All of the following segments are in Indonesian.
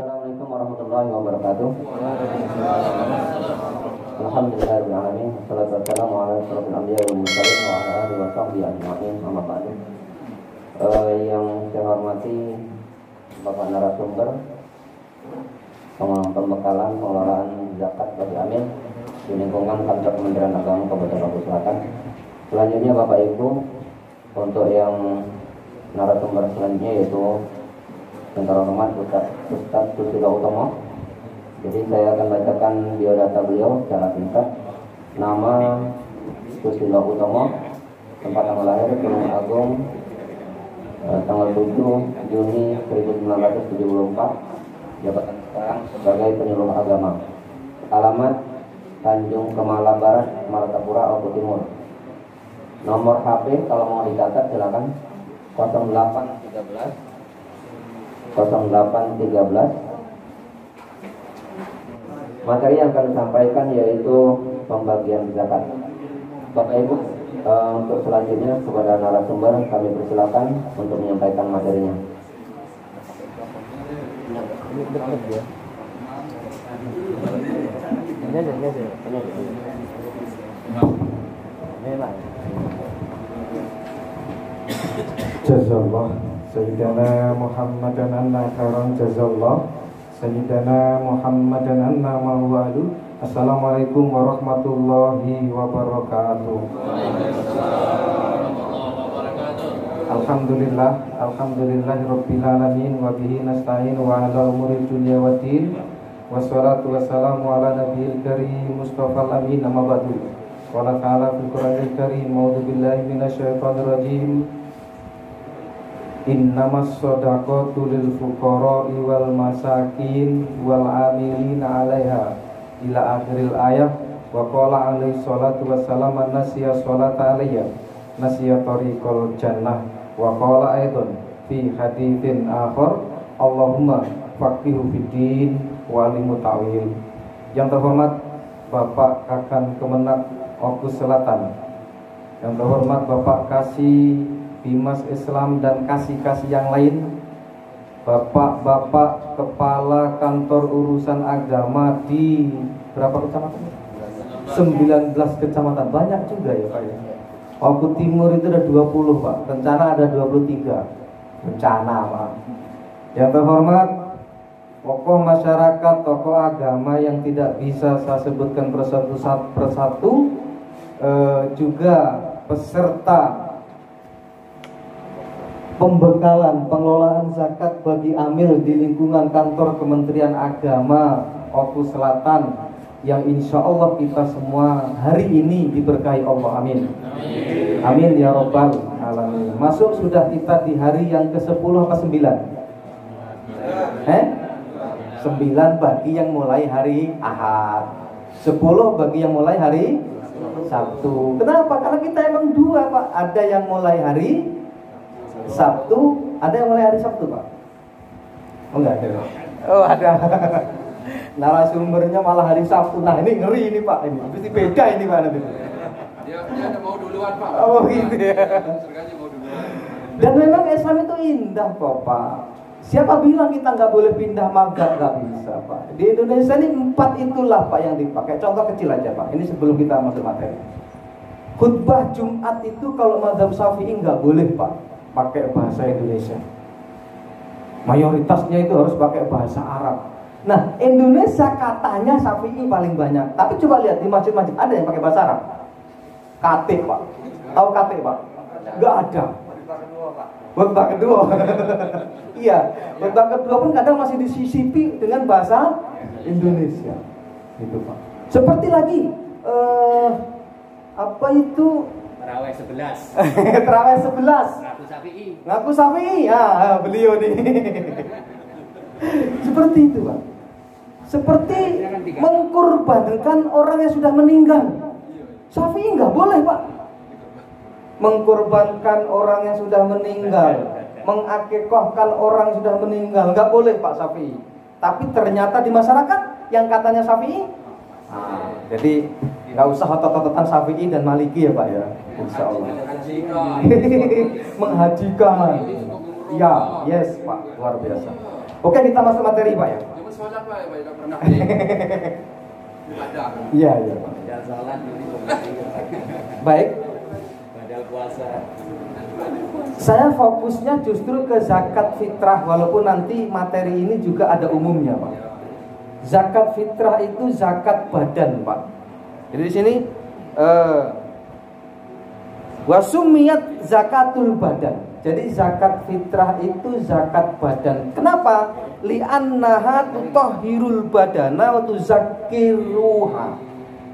Assalamualaikum warahmatullahi wabarakatuh. Alhamdulillahirrahmanirrahim. Wassalatu wassalamu ala asyrofil anbiya'i wal mursalin wa ala alihi wa sahbihi ajma'in. Amma ba'du. Yang saya hormati Bapak narasumber pembekalan pengelolaan zakat bagi Amin di lingkungan kantor Kementerian Agama Kabupaten Lombok Selatan. Selanjutnya Bapak Ibu, untuk yang narasumber selanjutnya yaitu yang terhormat Ustaz Susilo Utomo. Jadi saya akan bacakan biodata beliau secara singkat. Nama Susilo Utomo, tempat tanggal lahir Tulung Agung, tanggal 7 Juni 1974, jabatan sekarang sebagai penyuluh agama. Alamat Tanjung Kemala Barat, Martapura, Oku Timur. Nomor HP kalau mau dicatat silakan 0813 Materi yang akan disampaikan yaitu pembagian zakat. Bapak Ibu, untuk selanjutnya kepada narasumber kami persilakan untuk menyampaikan materinya. Jazallah Sayyidina Muhammadan anna khairan jazallah Sayyidina Muhammadan anna ma'walu. Assalamualaikum warahmatullahi wabarakatuh. Alhamdulillah Alhamdulillahi rabbil alamin wa bihi nasta'in wa ala umuri dunya waddin. Wassalatu wassalamu ala nabiyil karim Mustafa al-amin. Amma ba'du. Qala ta'ala fil Qur'anil karim, a'udzu billahi minasyaitonir rajim. Innamas shadaqatu lil fuqara'i wal masakin wal 'amilina 'alaiha ila akhiril ayat. Wa qala alaihi salatu wassalam man nasiya sholata alayya nasiya tariqal jannah. Wa qala aidan fi haditsin akhar Allahumma faqihu fiddin wa alimu ta'wil. Yang terhormat Bapak Kakan Kemenak Oku Selatan, yang terhormat Bapak Kasih Bimas Islam dan kasih-kasih yang lain, Bapak-bapak kepala kantor urusan agama di berapa kecamatan? 19 kecamatan, banyak juga ya Pak ya. Oku Timur itu ada 20 Pak, rencana ada 23 rencana Pak. Yang terhormat tokoh masyarakat, tokoh agama yang tidak bisa saya sebutkan persatu, juga peserta pembekalan pengelolaan zakat bagi amil di lingkungan kantor Kementerian Agama Oku Selatan, yang insya Allah kita semua hari ini diberkahi Allah. Amin. Amin ya robbal alamin. Masuk sudah kita di hari yang ke-10 apa 9? 9 bagi yang mulai hari Ahad, 10 bagi yang mulai hari Sabtu. Kenapa? Karena kita emang dua Pak, ada yang mulai hari Sabtu, ada yang mulai hari Sabtu Pak. Oh enggak ada. Oh ada. Narasumbernya malah hari Sabtu. Nah ini ngeri ini Pak, ini mesti beda ini Pak nanti. Dia ada mau duluan Pak. Oh gitu ya. Serganya mau duluan. Dan memang Islam itu indah kok Pak. Siapa bilang kita nggak boleh pindah mazhab? Nggak bisa Pak. Di Indonesia ini 4 itulah Pak yang dipakai. Contoh kecil aja Pak. Ini sebelum kita masuk materi. Khutbah Jumat itu kalau mazhab Syafi'i nggak boleh Pak pakai bahasa Indonesia. Mayoritasnya itu harus pakai bahasa Arab. Nah, Indonesia katanya Syafi'i paling banyak. Tapi coba lihat di masjid-masjid ada yang pakai bahasa Arab. KT Pak. Tahu KT Pak? Nggak ada. Khutbah kedua. Iya, khutbah kedua pun kadang masih disisipi dengan bahasa Indonesia. Gitu Pak. Seperti lagi apa itu? Terawih 11. Terawih 11. Ngaku Syafi'i. Ngaku Syafi'i. Ya, beliau nih. Seperti itu, Pak. Seperti mengkorbankan orang yang sudah meninggal. Syafi'i enggak boleh, Pak. Mengkorbankan orang yang sudah meninggal, mengakikahkan orang yang sudah meninggal, enggak boleh Pak Syafi'i. Tapi ternyata di masyarakat yang katanya Syafi'i, jadi nggak usah otot-ototan Syafi'i dan Maliki ya Pak ya, insya Allah. Menghajikan, ya, yes Pak, luar biasa. Oke, kita masuk materi Pak ya. Cuma solat Pak, Pak tak pernah ibadah. Iya, iya. Padahal salat ini Baik, padahal puasa. saya fokusnya justru ke zakat fitrah, walaupun nanti materi ini juga ada umumnya Pak. Zakat fitrah itu zakat badan Pak. Jadi di sini wasumiyat zakatul badan. Jadi zakat fitrah itu zakat badan. Kenapa? Li'annaha tutahhirul badana wa tuzakkiruha.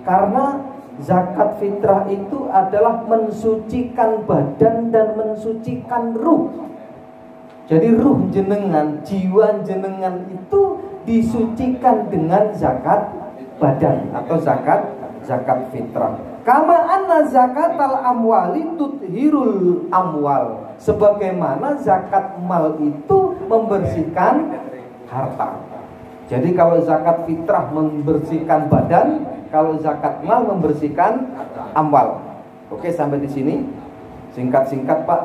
Karena zakat fitrah itu adalah mensucikan badan dan mensucikan ruh. Jadi ruh jenengan, jiwa jenengan itu disucikan dengan zakat badan atau zakat fitrah. Kama anna zakatal amwali tuthirul amwal. Sebagaimana zakat mal itu membersihkan harta. Jadi kalau zakat fitrah membersihkan badan, kalau zakat mal membersihkan amwal. Oke, sampai di sini. Singkat-singkat Pak.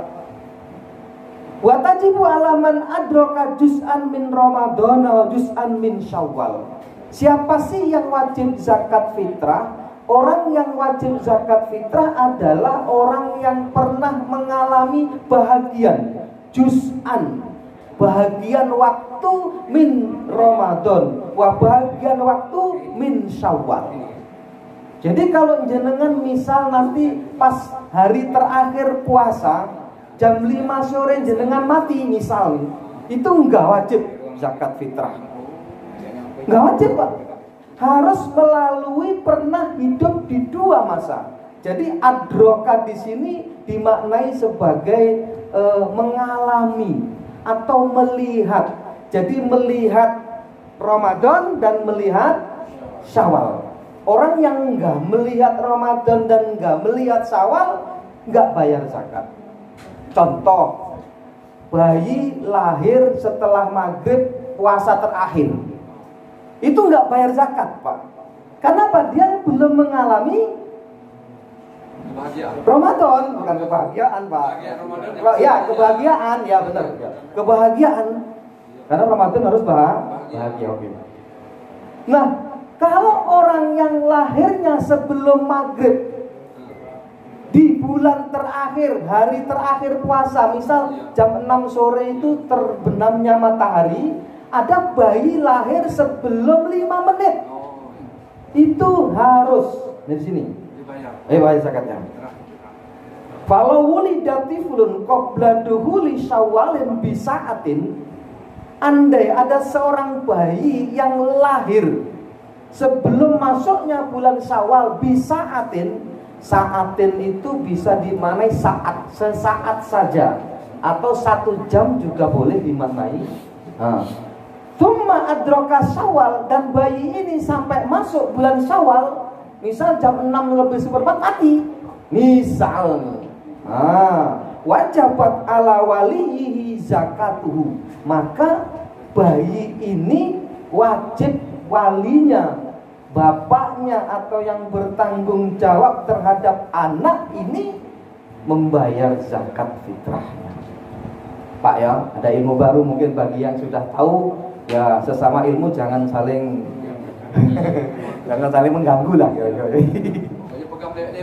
Wa tajibu alaman adraka juz'an min Ramadan wa juz'an min Syawal. Siapa sih yang wajib zakat fitrah? Orang yang wajib zakat fitrah adalah orang yang pernah mengalami bahagian juz'an, bahagian waktu min Ramadan, wa bahagian waktu min Syawal. Jadi kalau jenengan misal nanti pas hari terakhir puasa jam 5 sore jenengan mati misal, itu enggak wajib zakat fitrah. Enggak wajib Pak. Harus melalui pernah hidup di dua masa. Jadi adroka di sini dimaknai sebagai mengalami atau melihat. Jadi melihat Ramadan dan melihat Syawal. Orang yang enggak melihat Ramadan dan enggak melihat Syawal enggak bayar zakat. Contoh, bayi lahir setelah maghrib puasa terakhir, itu nggak bayar zakat Pak. Kenapa? Dia belum mengalami Kebahagiaan. Ramadan, bukan kebahagiaan Pak. Kebahagiaan Ramadan Ya, kebahagiaan, ya benar. Kebahagiaan. Karena Ramadan harus bahagia. Oke. Nah, kalau orang yang lahirnya sebelum maghrib di bulan terakhir, hari terakhir puasa, misal jam 6 sore itu terbenamnya matahari, ada bayi lahir sebelum 5 menit, itu harus dari sini bayar zakatnya. Kalau wulidatifulun qabla duhuli syawalin bisaatin, andai ada seorang bayi yang lahir sebelum masuknya bulan Syawal bisaatin, saatin itu bisa dimaknai saat, sesaat saja, atau 1 jam juga boleh dimaknai. Tsumma adraka Syawal, dan bayi ini sampai masuk bulan Syawal, misal jam 6:04 mati, misal. Wajabat ala walihi zakatuhu, maka bayi ini wajib walinya, bapaknya atau yang bertanggung jawab terhadap anak ini membayar zakat fitrahnya. Pak ya, ada ilmu baru mungkin bagi yang sudah tahu ya, sesama ilmu jangan saling jangan saling mengganggu lah.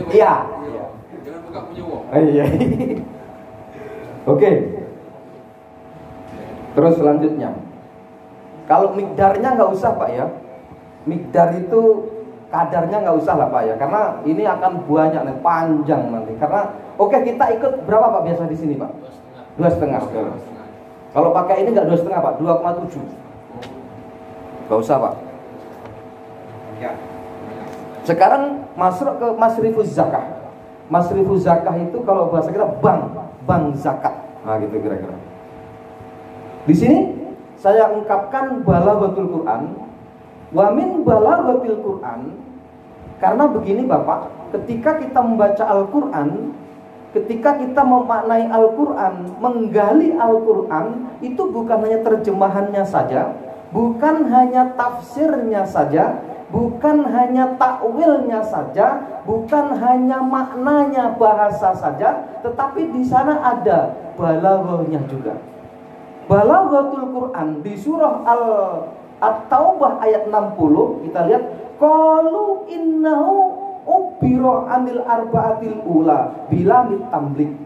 Iya. Jangan pegang punya uang. Iya. Oke. Terus selanjutnya, kalau mikdarnya nggak usah Pak ya. Mikdar itu kadarnya nggak usah lah Pak ya, karena ini akan banyak nih, panjang nanti. Karena oke, kita ikut berapa Pak biasa di sini Pak? 2,5. Kalau pakai ini nggak 2,5 Pak, 2,7. Nggak usah Pak. Ya. Sekarang masuk ke masrifuz zakah. Masrifuz zakah itu kalau bahasa kita bank zakat. Nah gitu kira-kira. Di sini saya ungkapkan balaghatul Quran. Wa min balaghatil Quran, karena begini Bapak, ketika kita membaca Al-Quran, ketika kita memaknai Al-Quran, menggali Al-Quran, itu bukan hanya terjemahannya saja, bukan hanya tafsirnya saja, bukan hanya takwilnya saja, bukan hanya maknanya bahasa saja, tetapi di sana ada balaghahnya juga. Balaghatul Quran di surah At-Taubah ayat 60 kita lihat qalu innahu ubiro anil arbaatil ula bila mitamlik.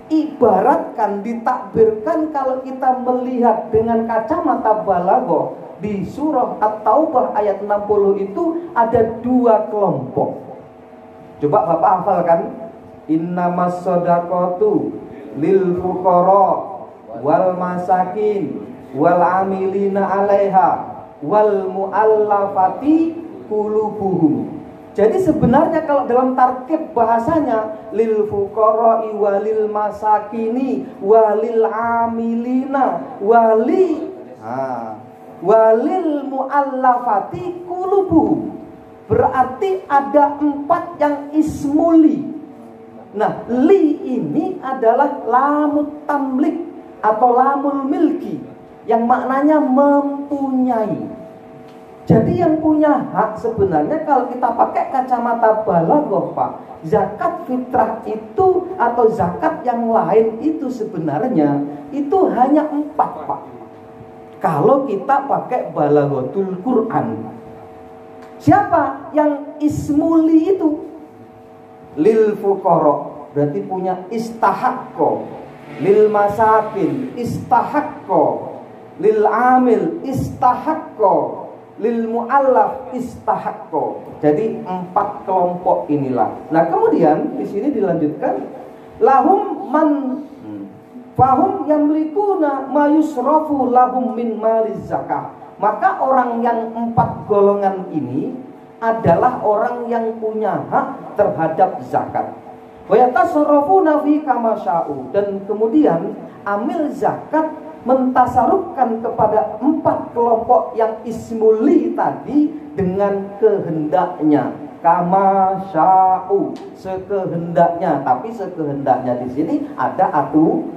Diibaratkan, ditakbirkan kalau kita melihat dengan kacamata balaghah di surah At-Taubah ayat 60 itu ada dua kelompok. Coba Bapak hafalkan, innamas shadaqatu lil fuqara wal masakin wal amilina 'alaiha wal muallafati qulubuhum. Jadi sebenarnya kalau dalam tarkib bahasanya lil fuqara'i walil masakini walil amilina walil muallafati qulubuhum. Berarti ada 4 yang ismuli. Nah, li ini adalah lamut tamlik atau lamul milki yang maknanya mempunyai. Jadi yang punya hak sebenarnya kalau kita pakai kacamata balaghah, Pak, zakat fitrah itu atau zakat yang lain itu sebenarnya itu hanya 4, Pak. Kalau kita pakai balaghatul Quran. Siapa yang ismuli itu? Lil fuqara, berarti punya istahaqqo. Lil masakin istahaqqo. Lil amil istahaqqo. Lil mu'allaf istahaqqo. Jadi 4 kelompok inilah. Nah, kemudian di sini dilanjutkan lahum man fahum yamlikuna ma yusrafu lahum min maliz zakah. Maka orang yang 4 golongan ini adalah orang yang punya hak terhadap zakat. Wa yatasarrafuna fi kama sya'u, dan kemudian amil zakat mentasarufkan kepada 4 kelompok yang ismuli tadi dengan kehendaknya, kama sya'u, sekehendaknya. Tapi sekehendaknya di sini ada aturan.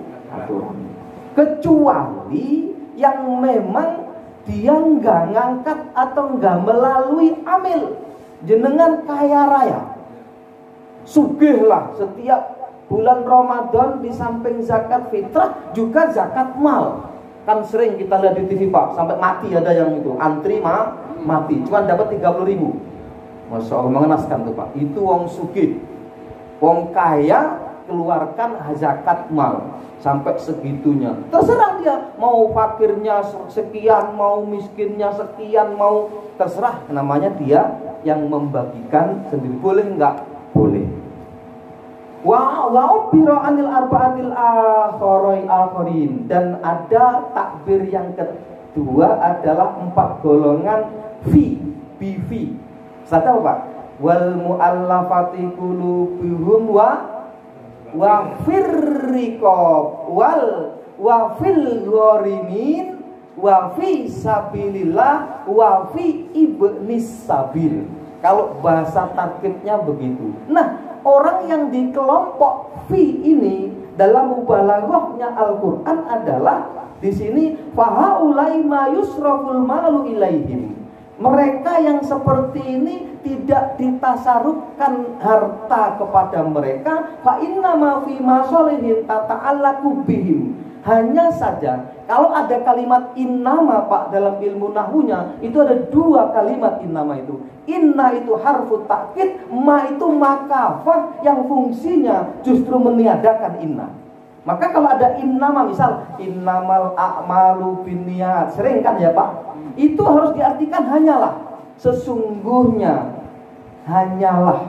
Kecuali yang memang dia nggak ngangkat atau nggak melalui amil, jenengan kaya raya, sugih lah, setiap bulan Ramadan di samping zakat fitrah juga zakat mal. Kan sering kita lihat di TV, Pak, sampai mati ada yang itu antri mati, cuma dapat 30.000. Masya Allah, mengenaskan tuh, Pak. Itu wong sugih, wong kaya keluarkan zakat mal sampai segitunya. Terserah dia mau fakirnya sekian, mau miskinnya sekian, mau terserah, namanya dia yang membagikan sendiri. Boleh nggak? Boleh. Wa biro anil arbaatil akhirin, dan ada takbir yang kedua adalah 4 golongan bifi. Sadar Pak? Wal muallafati qulubuhum wa firriqab wa fil gharimin wa fi sabilillah wa fi ibnis sabil. Kalau bahasa tarkibnya begitu. Nah, orang yang di kelompok fi ini dalam mubalaghahnya Al-Qur'an adalah di sini fahaulai ma yusraful malu ilaihim. Mereka yang seperti ini tidak ditasarufkan harta kepada mereka, fa inna ma fi masalihin tata'allaqu bihim. Hanya saja kalau ada kalimat innama, Pak, dalam ilmu nahwunya itu ada 2 kalimat innama itu. Inna itu harfu takkid, ma itu makafah yang fungsinya justru meniadakan inna. Maka kalau ada innama, misal innamal a'malu binniyat, sering kan ya, Pak? Itu harus diartikan hanyalah, sesungguhnya, hanyalah,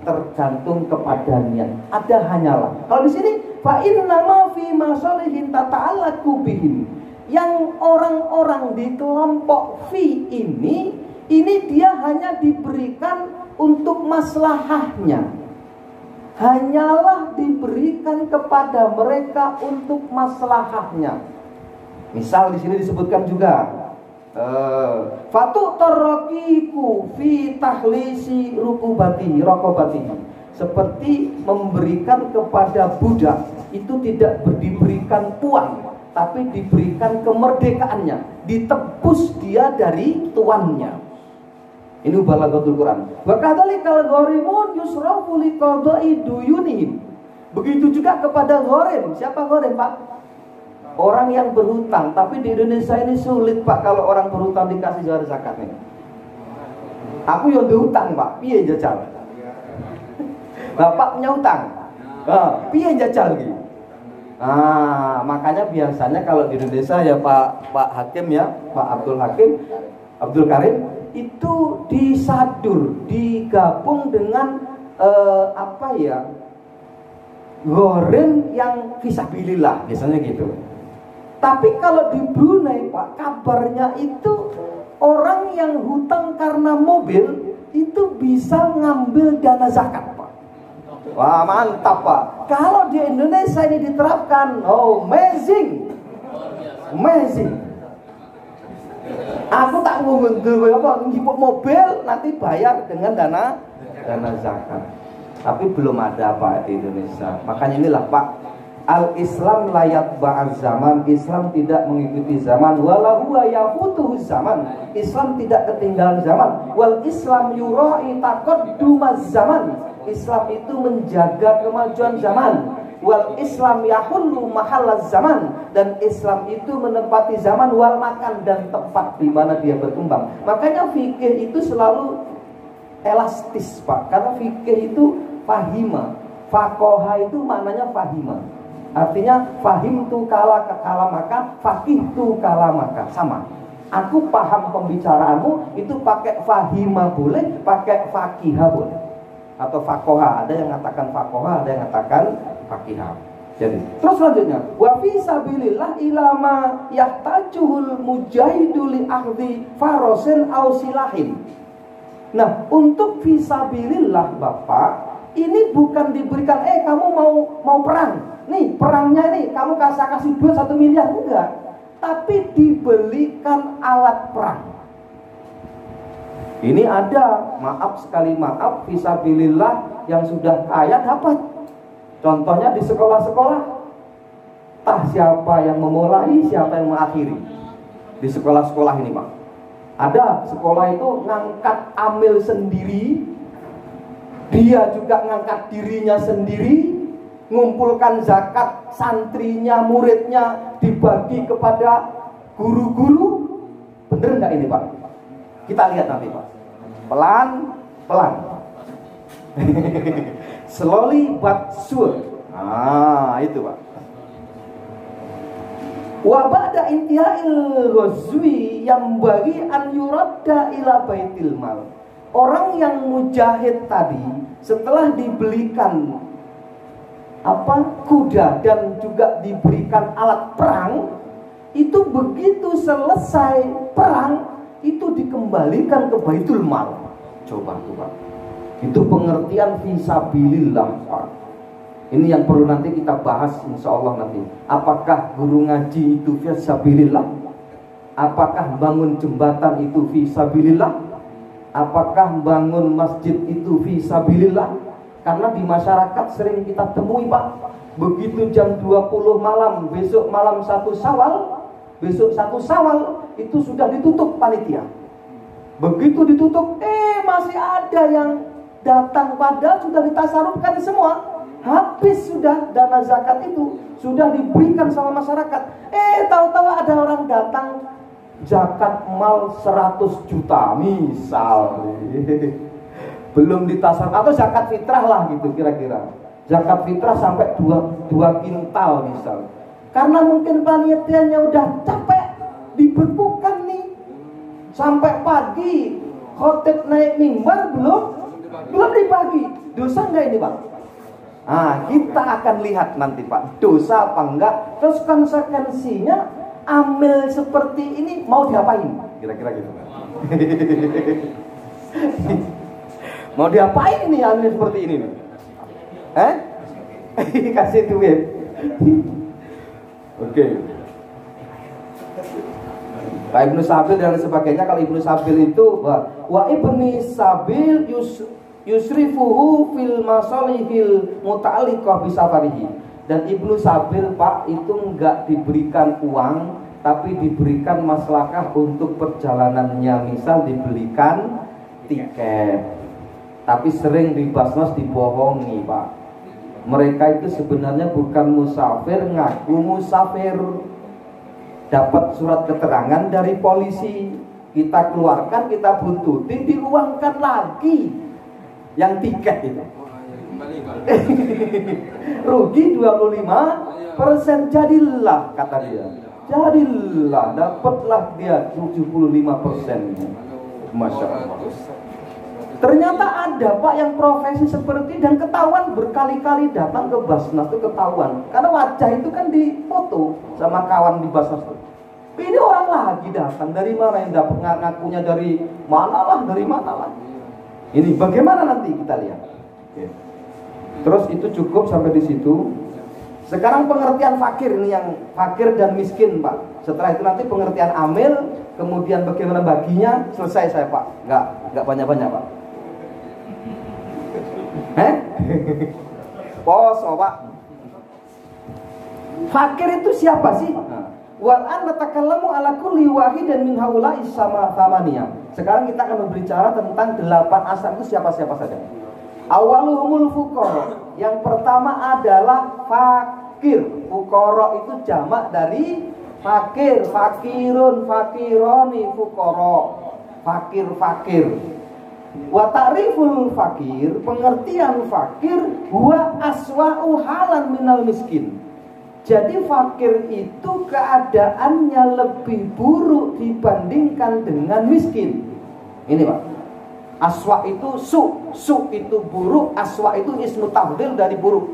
tergantung kepada niat. Ada hanyalah. Kalau di sini fa innama fi masalihin tata'allaqu bihim. Yang orang-orang di kelompok fi ini dia hanya diberikan untuk maslahahnya. Hanyalah diberikan kepada mereka untuk maslahahnya. Misal di sini disebutkan juga fatu tarakiku fi tahlisi rokobati, seperti memberikan kepada budak itu tidak diberikan uang, tapi diberikan kemerdekaannya, ditebus dia dari tuannya. Ini balaghatul Quran. Wa kadzalikal gharimun yusrafu liqada'i duyunihim. Begitu juga kepada gharim. Siapa gharim, Pak? orang yang berhutang. Tapi di Indonesia ini sulit Pak kalau orang berhutang dikasih zakat nih. Aku yang berhutang Pak, piye jajal? Bapak punya hutang, piye jajal gitu. Nah, makanya biasanya kalau di Indonesia ya Pak Hakim ya, Pak Abdul Karim itu disadur, digabung dengan goreng yang fisabilillah biasanya gitu. Tapi kalau di Brunei Pak, kabarnya itu orang yang hutang karena mobil itu bisa ngambil dana zakat Pak. Wah mantap Pak. Kalau di Indonesia ini diterapkan, oh amazing. Aku tak ngomong ngipuk mobil nanti bayar dengan dana zakat. Tapi belum ada Pak di Indonesia. Makanya inilah Pak, al-Islam layat ba'az zaman. Islam tidak mengikuti zaman. Walau huwa yafutuhu zaman. Islam tidak ketinggalan zaman. Wal Islam yura'i taqaddumaz zaman. Islam itu menjaga kemajuan zaman. Wal Islam yahullu mahallaz zaman. Dan Islam itu menempati zaman wal makan dan tempat di mana dia berkembang. Makanya fikih itu selalu elastis Pak. Karena fikih itu fahima. Fakoha itu maknanya fahima. Artinya fahim tu kala maka, fakih tu kala maka, sama. Aku paham pembicaraanmu itu pakai fahima boleh, pakai fakiha boleh. Atau fakoha, ada yang mengatakan fakoha, ada yang mengatakan fakiha. Jadi, terus selanjutnya, wa fi sabilillah ilama yahtajuhul mujahidu li akhdhi farosin aw silahin. Nah, untuk fi sabilillah Bapak, ini bukan diberikan kamu mau perang. Nih, perangnya nih kamu kasih duit 1 miliar, enggak. Tapi dibelikan alat perang. Ini ada, maaf fisabilillah yang sudah kaya dapat. Contohnya di sekolah-sekolah. Siapa yang memulai, siapa yang mengakhiri. Di sekolah-sekolah ini Pak. Ada sekolah itu ngangkat amil sendiri. Dia juga ngangkat dirinya sendiri. Ngumpulkan zakat santrinya, muridnya, dibagi kepada guru-guru. Bener nggak ini Pak? Kita lihat nanti Pak. Pelan-pelan. Slowly but sure. Itu Pak. Wa ba'da intiha'il ghazwi yang bagi an yuradda ila baitil mal. Orang yang mujahid tadi setelah dibelikan kuda dan juga diberikan alat perang, itu begitu selesai perang itu dikembalikan ke Baitul Mal. Coba tuh Pak. Itu pengertian fisabilillah Pak. Ini yang perlu nanti kita bahas insya Allah nanti. Apakah guru ngaji itu fisabilillah? Apakah bangun jembatan itu fisabilillah? Apakah bangun masjid itu fisabilillah? Karena di masyarakat sering kita temui Pak, begitu jam 20 malam, besok malam 1 Syawal, itu sudah ditutup panitia. Begitu ditutup, masih ada yang datang, padahal sudah ditasarufkan semua. Habis sudah dana zakat itu, sudah diberikan sama masyarakat. Tahu-tahu ada orang datang, zakat mal 100 juta misal. Belum ditasar, atau zakat fitrah lah gitu kira-kira. Zakat fitrah sampai 2 kintal misal. Karena mungkin panitianya udah capek, dibekukan nih. Sampai pagi, khotib naik mimbar belum dibagi. Dosa enggak ini Pak? Kita akan lihat nanti Pak, dosa apa enggak. Terus konsekuensinya, amil seperti ini mau diapain? Kira-kira gitu Pak. Mau diapain ini amil seperti ini nih? Kasih duit. Oke. Pak Ibnu Sabil dan sebagainya. Kalau Ibnu Sabil itu wa ibni Sabil yusrifuhu fil masalihil muta'alliqah bisafarihi. Dan Ibnu Sabil Pak itu enggak diberikan uang, tapi diberikan maslahah untuk perjalanannya. Misal dibelikan tiket. Tapi sering di Basnas dibohongi Pak. Mereka itu sebenarnya bukan musafir, ngaku musafir. dapat surat keterangan dari polisi, kita keluarkan, kita buntutin, diuangkan lagi yang tiket itu. Kembali kan. Rugi 25%, jadilah kata dia. Jadilah, dapatlah dia 75%. Masya Allah. Ternyata ada Pak yang profesi seperti dan ketahuan berkali-kali datang ke Basnas itu ketahuan. Karena wajah itu kan difoto sama kawan di Basnas itu. Ini orang lagi datang dari mana yang dapat ngakunya dari mana lah. Ini bagaimana nanti kita lihat. Terus itu cukup sampai di situ. Sekarang pengertian fakir ini yang fakir dan miskin Pak. Setelah itu nanti pengertian amil, kemudian bagaimana baginya, selesai saya Pak. Enggak banyak-banyak Pak. Poso Pak. Fakir itu siapa sih? Wal an natakallamu ala kulli wahidin min haula'i thamaniyah. Sekarang kita akan berbicara tentang 8 asal itu siapa-siapa saja. Awaluhumul fuqara. Yang pertama adalah fakir. Fuqara itu jamak dari fakir, fakirun, fakironi, fuqara. Fakir. Wa ta'riful fakir, pengertian fakir huwa aswa'u halan minal miskin. Jadi fakir itu keadaannya lebih buruk dibandingkan dengan miskin. Ini Pak. Aswa itu su itu buruk, aswa itu ismu tafdil dari buruk.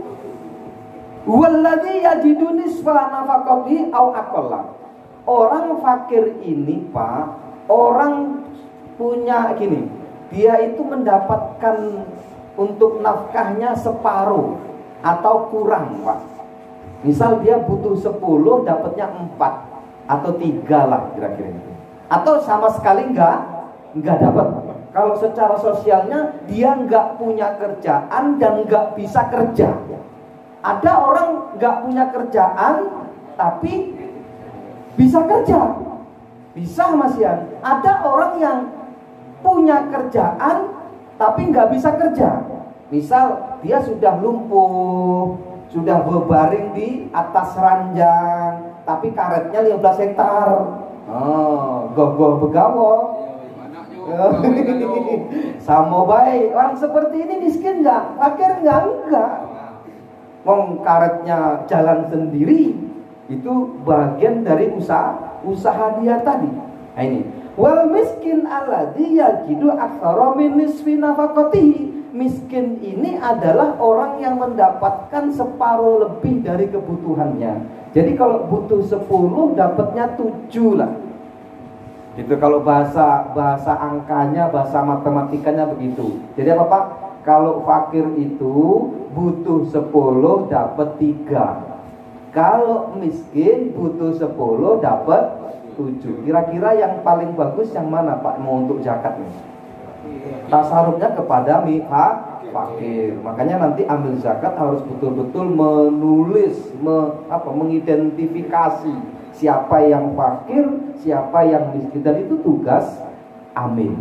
Walladzi yajidu nisfa nafaqati au aqalla. Orang fakir ini Pak, orang punya gini, dia itu mendapatkan untuk nafkahnya separuh atau kurang Pak. Misal dia butuh 10, dapatnya 4 atau 3 lah kira-kira itu. Atau sama sekali enggak dapat. Kalau secara sosialnya dia enggak punya kerjaan dan enggak bisa kerja. Ada orang enggak punya kerjaan tapi bisa kerja. Bisa Mas Yan. Ada orang yang punya kerjaan tapi nggak bisa kerja. Misal dia sudah lumpuh, sudah berbaring di atas ranjang, tapi karetnya 15 hektar. Gogoh begawo. Sama baik. Orang seperti ini miskin nggak? Fakir nggak? Wong karetnya jalan sendiri, itu bagian dari usaha dia tadi. Nah ini. Wal miskin alladzi yajidu aktsara min nisfi nafaqatihi. Miskin ini adalah orang yang mendapatkan separuh lebih dari kebutuhannya. Jadi kalau butuh 10 dapatnya 7 lah. Itu kalau bahasa angkanya, bahasa matematikanya begitu. Jadi apa Pak? Kalau fakir itu butuh 10 dapat 3. Kalau miskin butuh 10 dapat 7. Kira-kira yang paling bagus yang mana Pak mau untuk zakat ini? Tasarufnya kepada fakir. Makanya nanti ambil zakat harus betul-betul menulis, mengidentifikasi siapa yang fakir, siapa yang miskin, dan itu tugas amil.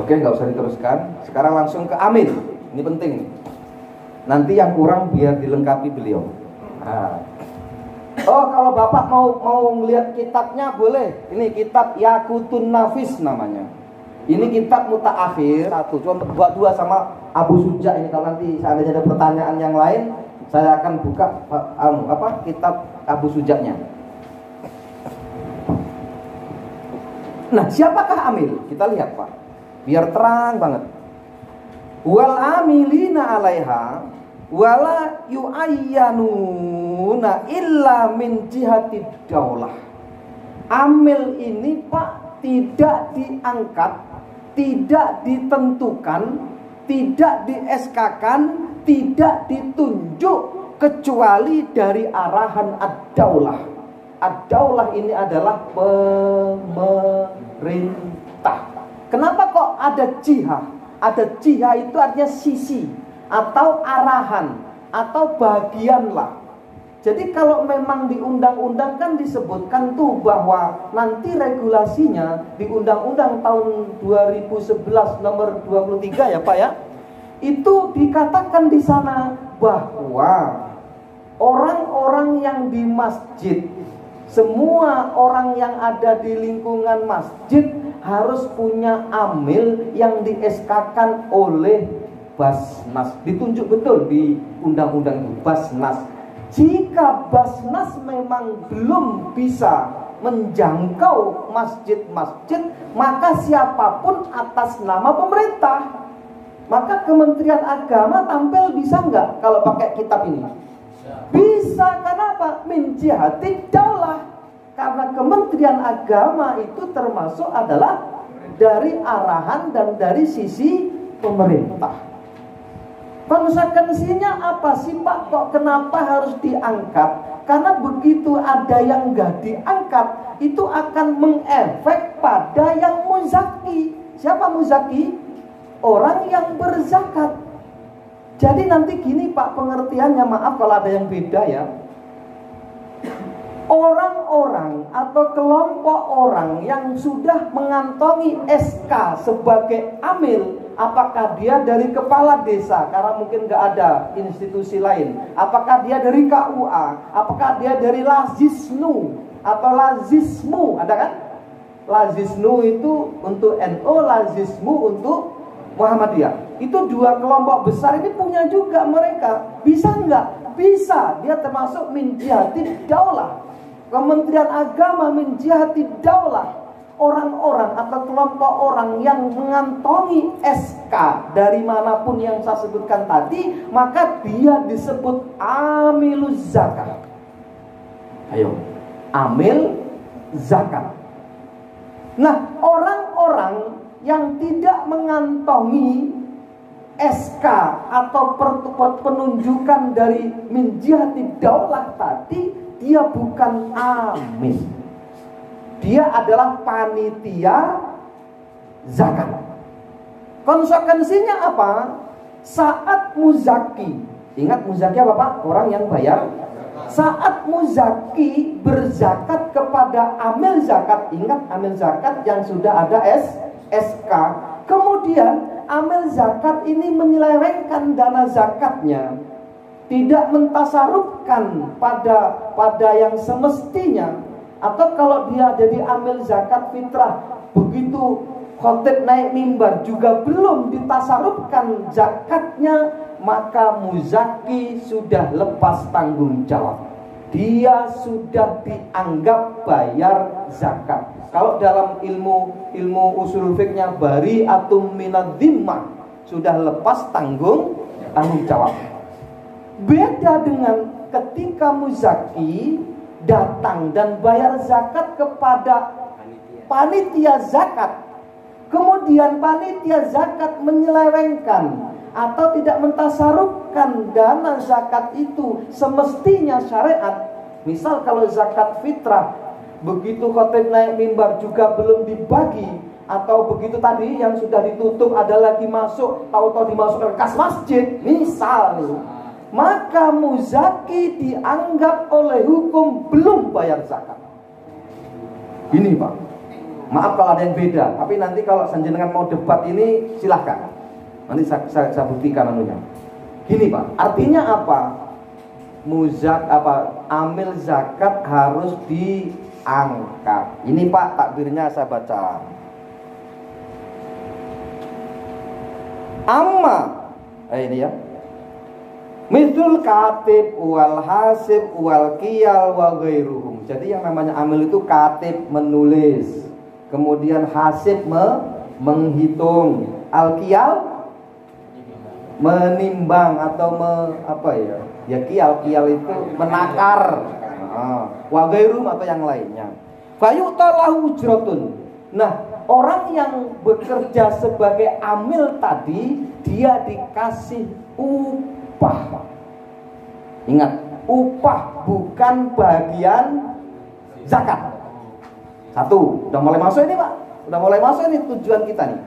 Oke, nggak usah diteruskan. Sekarang langsung ke amil. Ini penting. Nanti yang kurang biar dilengkapi beliau. Oh, kalau Bapak mau melihat kitabnya boleh. Ini kitab Yaqutun Nafis namanya. Ini kitab mutaakhir satu. Cuma buat 2 sama Abu Suja ini. Kalau nanti ada pertanyaan yang lain, saya akan buka kitab Abu Sujanya. Nah, siapakah amil? Kita lihat Pak, biar terang banget. Wal amilina 'alaiha wala yu'ayyanuna illa min jihatid daulah. Amil ini Pak tidak diangkat, tidak ditentukan, tidak di-SK-kan, tidak ditunjuk kecuali dari arahan ad-daulah. Ad-daulah ini adalah pemerintah. Kenapa kok ada jihah? Ada jihah itu artinya sisi atau arahan atau bagian lah. Jadi kalau memang di undang-undang kan disebutkan tuh bahwa nanti regulasinya di undang-undang tahun 2011 nomor 23 ya Pak ya. Itu dikatakan di sana bahwa orang-orang yang di masjid, semua orang yang ada di lingkungan masjid harus punya amil yang di-SK-kan oleh Basnas. Ditunjuk betul di undang-undang itu, Basnas. Jika Basnas memang belum bisa menjangkau masjid-masjid, maka siapapun atas nama pemerintah, maka Kementerian Agama tampil bisa nggak kalau pakai kitab ini? Bisa. Kenapa? Min jihati daulah. Karena Kementerian Agama itu termasuk adalah dari arahan dan dari sisi pemerintah. Konsekuensinya apa sih Pak? Kok kenapa harus diangkat? Karena begitu ada yang nggak diangkat, itu akan mengefek pada yang muzaki. Siapa muzaki? Orang yang berzakat. Jadi nanti gini Pak pengertiannya, maaf kalau ada yang beda ya. Orang-orang atau kelompok orang yang sudah mengantongi SK sebagai amil, apakah dia dari kepala desa karena mungkin nggak ada institusi lain, apakah dia dari KUA, apakah dia dari Lazisnu atau Lazismu, ada kan? Lazisnu itu untuk NU, Lazismu untuk Muhammadiyah. Itu dua kelompok besar ini punya juga mereka. Bisa nggak? Bisa. Dia termasuk min jihati daulah. Kementerian Agama min jihati daulah. Orang-orang atau kelompok orang yang mengantongi SK dari manapun yang saya sebutkan tadi, maka dia disebut amiluz zakat. Ayo, amil zakat. Nah, orang-orang yang tidak mengantongi SK atau penunjukan dari min jihati daulah tadi, dia bukan amil. Dia adalah panitia zakat. Konsekuensinya apa? Saat muzaki, ingat muzaki apa Pak? Orang yang bayar. Saat muzaki berzakat kepada amil zakat, ingat amil zakat yang sudah ada SK. Kemudian amil zakat ini menyelewengkan dana zakatnya, tidak mentasarufkan pada yang semestinya. Atau kalau dia jadi amil zakat fitrah, begitu khotib naik mimbar juga belum ditasarufkan zakatnya, maka muzaki sudah lepas tanggung jawab. Dia sudah dianggap bayar zakat. Kalau dalam ilmu usul fiknya bari atum minad dhimmah, sudah lepas tanggung jawab. Beda dengan ketika muzaki datang dan bayar zakat kepada panitia zakat, kemudian panitia zakat menyelewengkan atau tidak mentasarufkan dana zakat itu semestinya syariat. Misal kalau zakat fitrah, begitu khotib naik mimbar juga belum dibagi, atau begitu tadi yang sudah ditutup ada lagi masuk, tahu-tahu dimasukkan kas masjid misal nih, maka muzaki dianggap oleh hukum belum bayar zakat. Ini Pak, maaf kalau ada yang beda, tapi nanti kalau jenengan mau debat ini silahkan, nanti saya buktikan anunya. Gini Pak, artinya apa? Amil zakat harus diangkat. Ini Pak takbirnya saya baca. Ini ya. Misul katib wal hasib wal qiyal wa ghairuhum. Jadi yang namanya amil itu katib menulis, kemudian hasib menghitung, al qiyal menimbang atau ya qiyal itu menakar, wa ghairuhum atau yang lainnya. Fayu'talahu ujratun. Nah, orang yang bekerja sebagai amil tadi, dia dikasih upah. Ingat, upah bukan bagian zakat. Satu, udah mulai masuk ini Pak. Udah mulai masuk ini tujuan kita nih.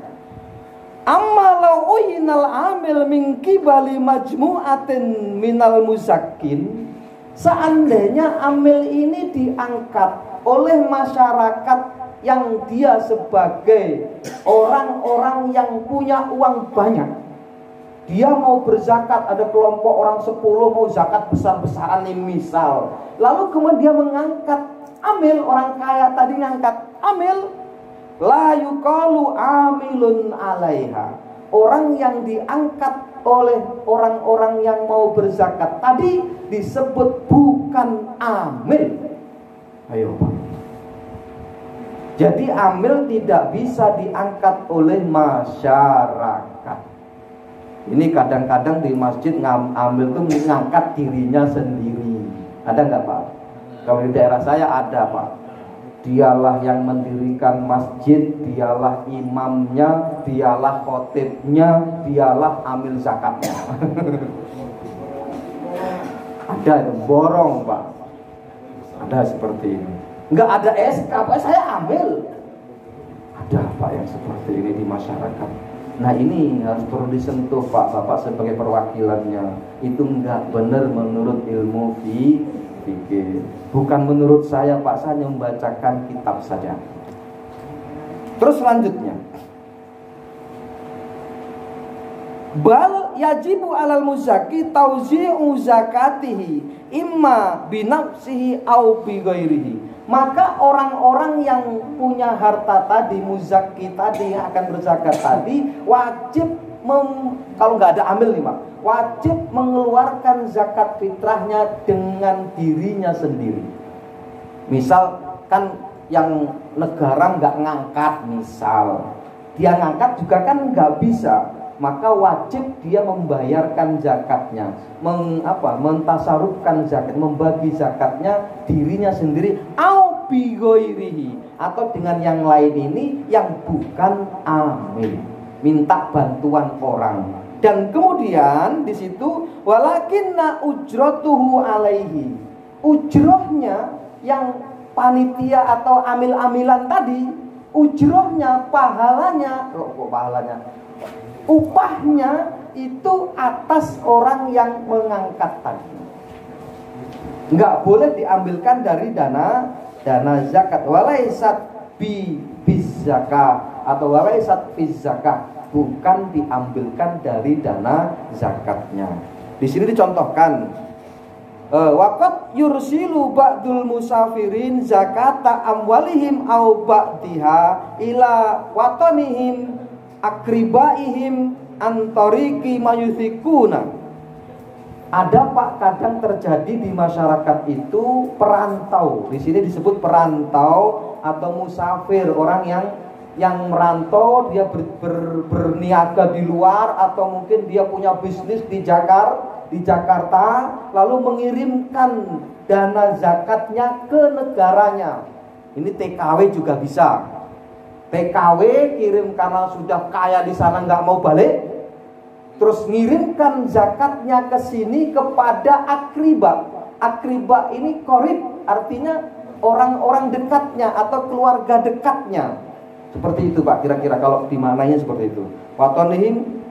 Amma law uyinal amil min qibali majmu'atin minal muzakkin. Seandainya amil ini diangkat oleh masyarakat yang dia sebagai orang-orang yang punya uang banyak. Dia mau berzakat, ada kelompok orang 10 mau zakat besar-besaran nih misal. Lalu kemudian dia mengangkat amil, orang kaya tadi ngangkat amil. La yuqalu amilun alaiha. Orang yang diangkat oleh orang-orang yang mau berzakat tadi disebut bukan amil. Ayo Pak. Jadi amil tidak bisa diangkat oleh masyarakat. Ini kadang-kadang di masjid amil itu mengangkat dirinya sendiri. Ada nggak Pak? Kalau di daerah saya ada Pak. Dialah yang mendirikan masjid, dialah imamnya, dialah khotibnya, dialah amil zakatnya. Ada itu, borong Pak. Ada seperti ini. Nggak ada SK, Pak, saya amil. Ada Pak yang seperti ini di masyarakat. Nah ini harus perlu disentuh Pak, Bapak sebagai perwakilannya. Itu nggak benar menurut ilmu fikih. Bukan menurut saya Pak, saya hanya membacakan kitab saja. Terus selanjutnya, bal yajibu alal muzaki tauzi'u zakatihi imma binafsihi au bighairihi. Maka orang-orang yang punya harta tadi, muzaki tadi, yang akan berzakat tadi, wajib kalau nggak ada amil nih Pak, wajib mengeluarkan zakat fitrahnya dengan dirinya sendiri. Misal kan yang negara nggak ngangkat, misal dia ngangkat juga kan nggak bisa, maka wajib dia membayarkan zakatnya, mentasarufkan zakat, membagi zakatnya dirinya sendiri, au bi ghairihi, atau dengan yang lain ini yang bukan amil, minta bantuan orang. Dan kemudian di situ walakinna ujratuhu alaihi, ujrohnya yang panitia atau amil-amilan tadi, ujrohnya, pahalanya, upahnya itu atas orang yang mengangkat tadi. Nggak boleh diambilkan dari dana zakat. Walaisat bis zakah atau walaisat bis zakah, bukan diambilkan dari dana zakatnya. Di sini dicontohkan, waqad yursilu ba'dul musafirin zakata amwalihim au ba'diha ila watanihim akribaihim antariki mayuthikuna. Ada Pak, kadang terjadi di masyarakat itu perantau. Di sini disebut perantau atau musafir, orang yang merantau, dia berniaga di luar, atau mungkin dia punya bisnis di Jakarta, lalu mengirimkan dana zakatnya ke negaranya. Ini TKW juga bisa. TKW kirim karena sudah kaya di sana nggak mau balik, terus ngirimkan zakatnya ke sini kepada akriba. Akriba ini korib, artinya orang-orang dekatnya atau keluarga dekatnya. Seperti itu Pak, kira-kira kalau dimaknanya seperti itu. Watonihim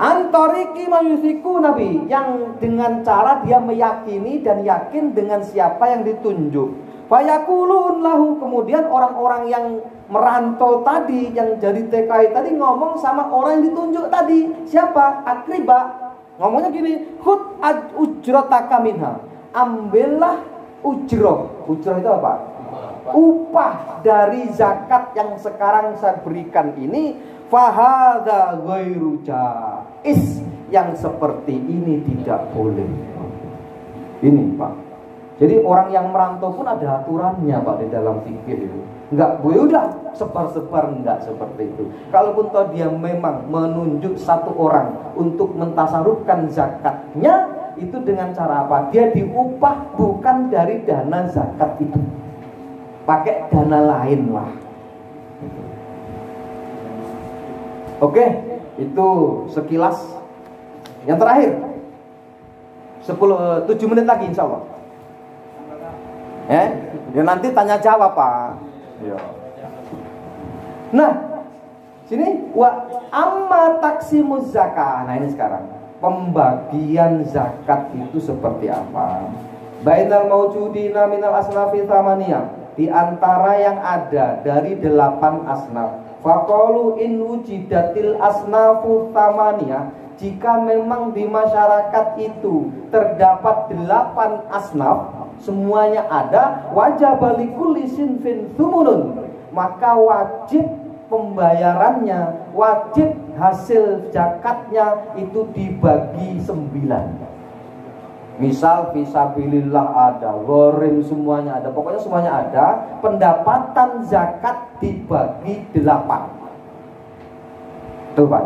antariki mayusiku nabi, yang dengan cara dia meyakini dan yakin dengan siapa yang ditunjuk. Fayakulun lahu, kemudian orang-orang yang merantau tadi, yang jadi TKI tadi, ngomong sama orang yang ditunjuk tadi. Siapa? Akriba. Ngomongnya gini, khud ujrotaka minha, ambillah ujroh. Ujroh itu apa? Upah dari zakat yang sekarang saya berikan ini. Fahadha ghairu jaiz, yang seperti ini tidak boleh. Ini Pak. Jadi orang yang merantau pun ada aturannya Pak di dalam fikih itu. Enggak boleh udah sebar-sebar, enggak seperti itu. Kalaupun toh dia memang menunjuk satu orang untuk mentasarufkan zakatnya, itu dengan cara apa? Dia diupah bukan dari dana zakat itu, pakai dana lain lah. Oke, itu sekilas. Yang terakhir 7 menit lagi insya Allah. Ya nanti tanya jawab Pak. Ya. Nah, sini wa amma taqsimuz zakah. Nah ini sekarang pembagian zakat itu seperti apa? Bainal maujudina minal asnafi thamaniyah, di antara yang ada dari 8 asnaf. Faqalu in wujidatil asnafu thamaniyah, jika memang di masyarakat itu terdapat 8 asnaf, semuanya ada, wajib likulli sinfin thumunun, maka wajib pembayarannya, wajib hasil zakatnya itu dibagi 9. Misal fisabilillah ada, gharim semuanya ada, pokoknya semuanya ada, pendapatan zakat dibagi 8. Tuh Pak.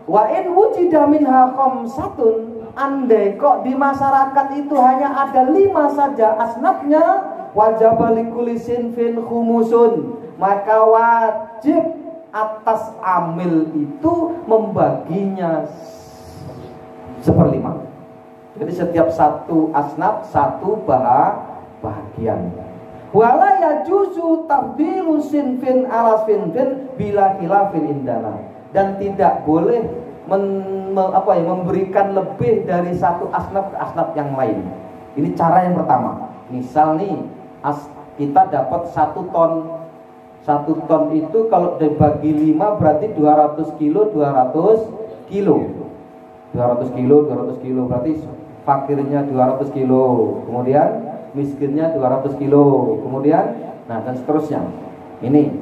Wa in wujida minha khamsatun, andai kok di masyarakat itu hanya ada 5 saja asnafnya, wajib likulli sinfin khumusun, maka wajib atas amil itu membaginya 1/5. Jadi setiap satu asnaf satu bahagian. Wala yajuzu tabdilu sinfin ala sinfin bila khilafin indana, dan tidak boleh memberikan lebih dari satu asnaf ke asnaf yang lain. Ini cara yang pertama. Misal nih kita dapat 1 ton. 1 ton itu kalau dibagi 5 berarti 200 kilo 200 kilo 200 kilo 200 kilo, berarti fakirnya 200 kilo, kemudian miskinnya 200 kilo, kemudian nah dan seterusnya. Ini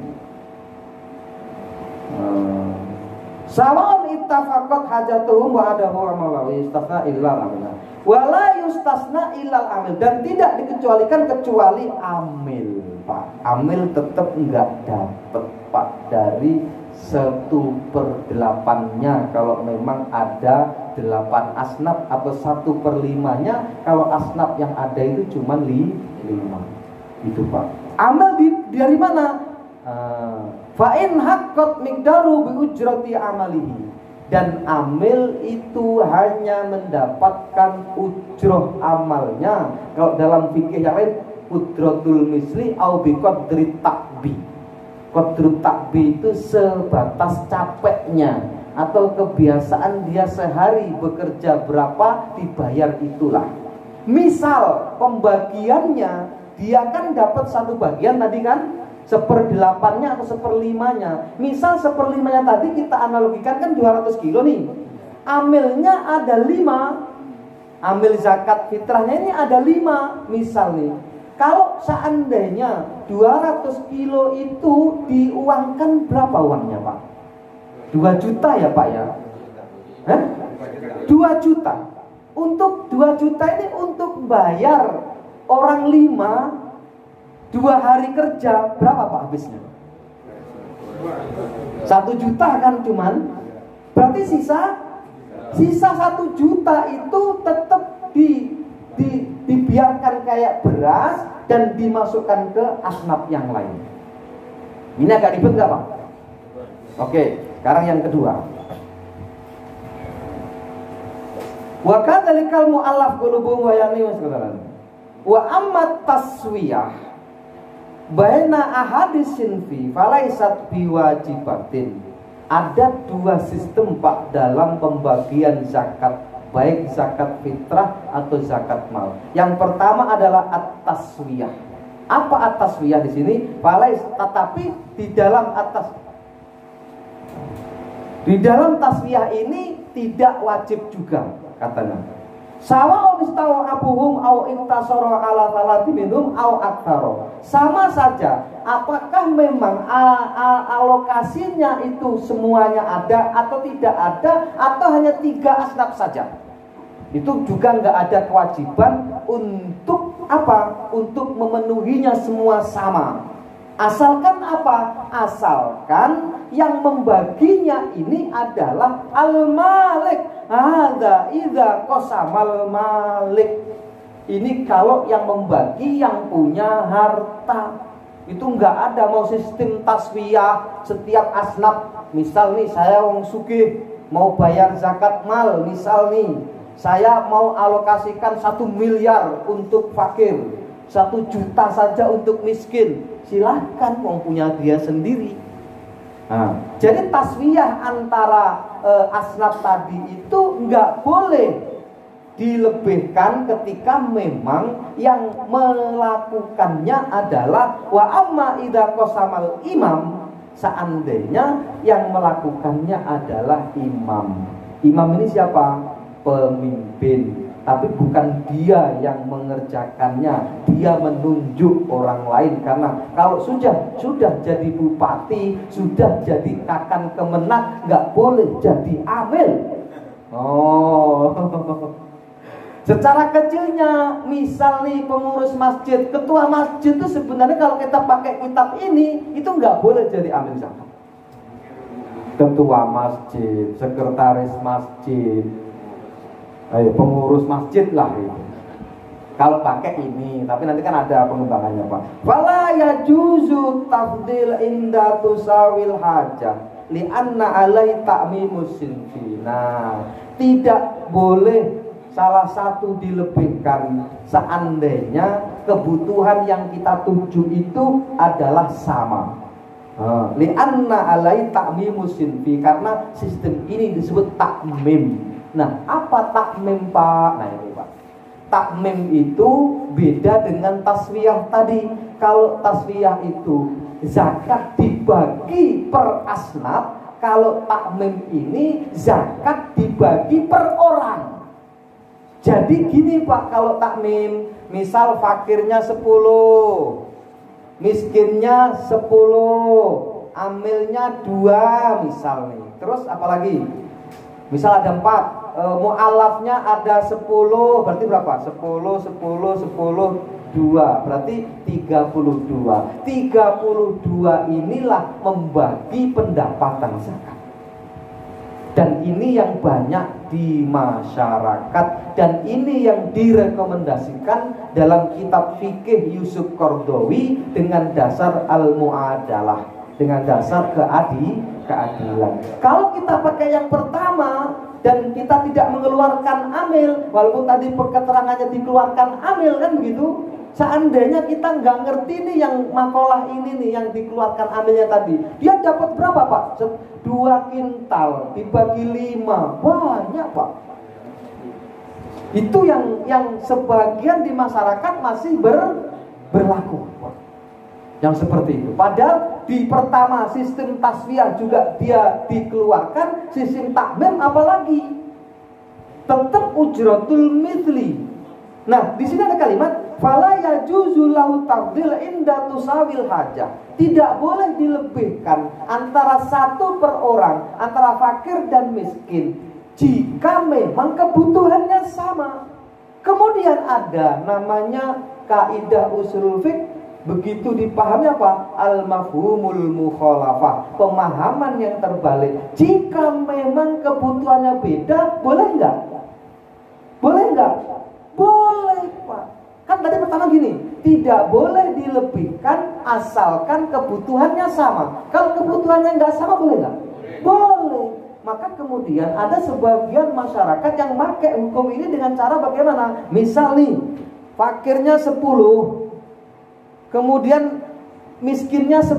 sawaun ittafaqat hajatuhum wa adahu amalahu yustasna illal amil. Wala yustasna illal amil, dan tidak dikecualikan kecuali amil, Pak. Amil tetap enggak dapat, Pak, dari 1/8-nya kalau memang ada 8 asnaf, atau 1/5-nya kalau asnaf yang ada itu cuma 5. Itu, Pak. Amil dari mana? Fa'in haqqat miqdaru bi ujrati amalihi, dan amil itu hanya mendapatkan ujroh amalnya. Kalau dalam fikih yang lain qudratul misli au bi qadri takbi. Qadrut takbi itu sebatas capeknya atau kebiasaan dia sehari bekerja berapa dibayar itulah. Misal pembagiannya dia kan dapat 1 bagian tadi kan, 1/8-nya atau 1/5-nya. Misal 1/5-nya tadi kita analogikan kan 200 kilo nih. Amilnya ada 5. Amil zakat fitrahnya ini ada 5 misal nih. Kalau seandainya 200 kilo itu diuangkan, berapa uangnya Pak? 2 juta ya Pak ya? 2 juta. Untuk 2 juta ini untuk bayar orang 5 2 hari kerja, berapa Pak habisnya? 1 juta kan cuman. Berarti sisa 1 juta itu tetap dibiarkan kayak beras dan dimasukkan ke asnaf yang lain. Ini agak ribet nggak Pak? Oke, sekarang yang kedua. Wa kadzalikal mu'allaf qulubuhum wa ya'lamu sekarang. Wa ammat taswiyah baina ahadis sinfi falaisat biwajibatin. Ada 2 sistem Pak dalam pembagian zakat, baik zakat fitrah atau zakat mal. Yang pertama adalah at-taswiyah. Apa at-taswiyah di sini? Tetapi di dalam taswiyah ini tidak wajib juga katanya. Sawa'un istawa abuhum au iktasara ala salati minhum au aktsara. Sama saja, apakah memang alokasinya itu semuanya ada atau tidak ada, atau hanya 3 asnaf saja. Itu juga nggak ada kewajiban untuk apa? Untuk memenuhinya semua sama. Asalkan apa? Asalkan yang membaginya ini adalah al-malik. Hadza idza qasamal malik. Ini kalau yang membagi yang punya harta. Itu enggak ada mau sistem taswiyah setiap asnaf. Misal nih saya wong sugih mau bayar zakat mal, misal nih saya mau alokasikan 1 miliar untuk fakir, 1 juta saja untuk miskin. Silahkan, mau punya dia sendiri. Nah, jadi taswiyah antara asnaf tadi itu nggak boleh dilebihkan ketika memang yang melakukannya adalah wa amma idza qasamal imam, seandainya yang melakukannya adalah imam. Imam ini siapa? Pemimpin. Tapi bukan dia yang mengerjakannya, dia menunjuk orang lain. Karena kalau sudah jadi bupati, sudah jadi kakan kemenak, nggak boleh jadi amil. Oh, secara kecilnya, misal nih pengurus masjid, ketua masjid itu sebenarnya kalau kita pakai kitab ini, itu nggak boleh jadi amil zakat. Ketua masjid, sekretaris masjid, pengurus masjid lah itu. Kalau pakai ini, tapi nanti kan ada pengembangannya Pak. Fala yajuzu tafdil inda tusawil hajah li'anna alai ta'mimus sinfi. Nah, tidak boleh salah satu dilebihkan seandainya kebutuhan yang kita tuju itu adalah sama. Li'anna alai ta'mimus sinfi, karena sistem ini disebut takmim. Nah, apa takmim Pak? Nah ini Pak, takmim itu beda dengan taswiyah tadi. Kalau taswiyah itu zakat dibagi per asnaf, kalau takmim ini zakat dibagi per orang. Jadi gini Pak, kalau takmim, misal fakirnya 10, miskinnya 10, amilnya 2 misal nih. Terus apalagi? Misal ada 4, mu'alafnya ada 10, berarti berapa? 10, 2, berarti 32. 32 inilah membagi pendapatan zakat. Dan ini yang banyak di masyarakat, dan ini yang direkomendasikan dalam kitab fikih Yusuf Qardawi dengan dasar al-mu'adalah, dengan dasar keadilan. Kalau kita pakai yang pertama dan kita tidak mengeluarkan amil, walaupun tadi keterangannya dikeluarkan amil kan begitu, seandainya kita nggak ngerti nih yang makalah ini nih yang dikeluarkan amilnya tadi, dia dapat berapa Pak? 2 kintal dibagi 5, banyak Pak. Itu yang sebagian di masyarakat masih berlaku Pak, yang seperti itu. Padahal di pertama sistem taswiyah juga dia dikeluarkan, sistem takmim apalagi tetap ujratul mithli. Nah, di sini ada kalimat fala yajuzu lahu tafdil inda tusawil hajah. Tidak boleh dilebihkan antara satu per orang, antara fakir dan miskin, jika memang kebutuhannya sama. Kemudian ada namanya kaidah usul fiqh. Begitu dipahami apa? Al-mafhumul mukhalafah, pemahaman yang terbalik. Jika memang kebutuhannya beda, boleh enggak? Boleh enggak? Boleh Pak. Kan tadi pertama gini, tidak boleh dilebihkan asalkan kebutuhannya sama. Kalau kebutuhannya enggak sama, boleh enggak? Boleh. Maka kemudian ada sebagian masyarakat yang pakai hukum ini dengan cara bagaimana? Misal nih, fakirnya 10, kemudian miskinnya 10,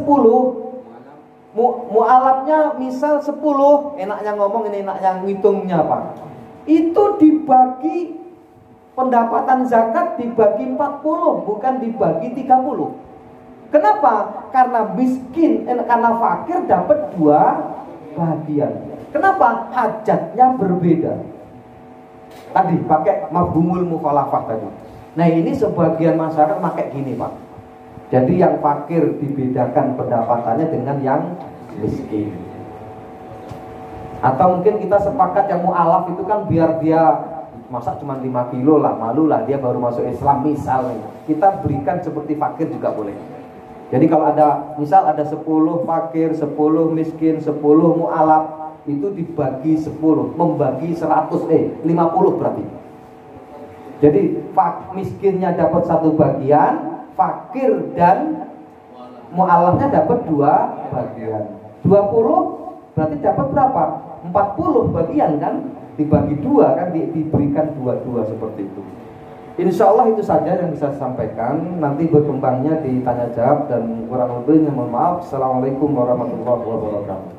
mu'alafnya misal 10, enaknya ngomong ini, enaknya ngitungnya Pak. Itu dibagi pendapatan zakat dibagi 40, bukan dibagi 30. Kenapa? Karena miskin, karena fakir dapat 2 bagian. Kenapa? Hajatnya berbeda. Tadi pakai mafhumul mukhalafah tadi. Nah ini sebagian masyarakat pakai gini Pak. Jadi yang fakir dibedakan pendapatannya dengan yang miskin. Atau mungkin kita sepakat yang mu'alaf itu kan biar dia masa cuma 5 kilo lah, malu lah dia baru masuk Islam misalnya. Kita berikan seperti fakir juga boleh. Jadi kalau ada misal ada 10 fakir, 10 miskin, 10 mu'alaf, itu dibagi 10, membagi 100, 50 berarti. Jadi miskinnya dapat 1 bagian, fakir dan mu'alafnya dapat 2 bagian. 20 berarti dapat berapa? 40 bagian kan? Dibagi 2 kan, diberikan 2 seperti itu. Insya Allah itu saja yang bisa saya sampaikan. Nanti berkembangnya ditanya jawab, dan kurang lebihnya mohon maaf. Assalamualaikum warahmatullahi wabarakatuh.